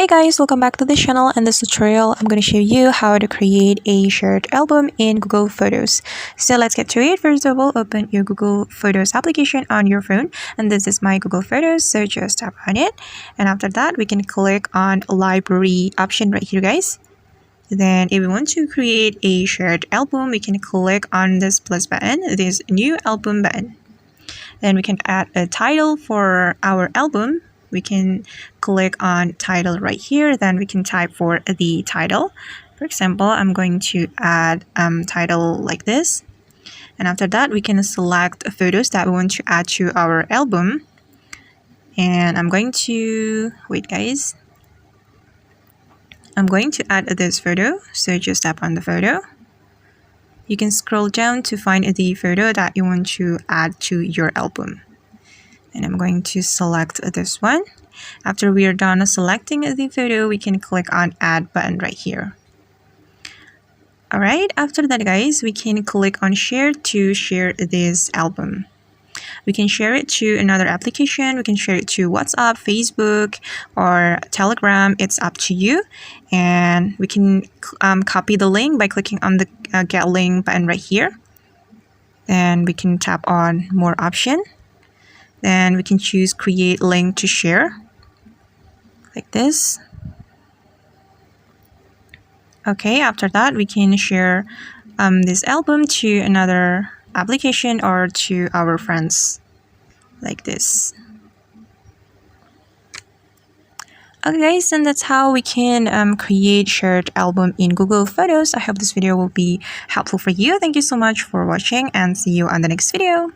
Hey guys, welcome back to the channel. In this tutorial, I'm going to show you how to create a shared album in Google Photos. So let's get to it. First of all, open your Google Photos application on your phone. And this is my Google Photos, so just tap on it. And after that, we can click on library option right here, guys. Then if we want to create a shared album, we can click on this plus button, this new album button. Then we can add a title for our album. We can click on title right here. Then we can type for the title. For example, I'm going to add title like this. And after that, we can select photos that we want to add to our album. And I'm going to, wait guys. I'm going to add this photo. So just tap on the photo. You can scroll down to find the photo that you want to add to your album. And I'm going to select this one. After we are done selecting the photo, we can click on add button right here. Alright, after that guys, we can click on share to share this album. We can share it to another application. We can share it to WhatsApp, Facebook, or Telegram. It's up to you. And we can copy the link by clicking on the get link button right here. Then we can tap on more option. Then we can choose create link to share like this. Okay, after that we can share this album to another application or to our friends like this. Okay guys, and that's how we can create shared album in Google Photos. I hope this video will be helpful for you. Thank you so much for watching and see you on the next video.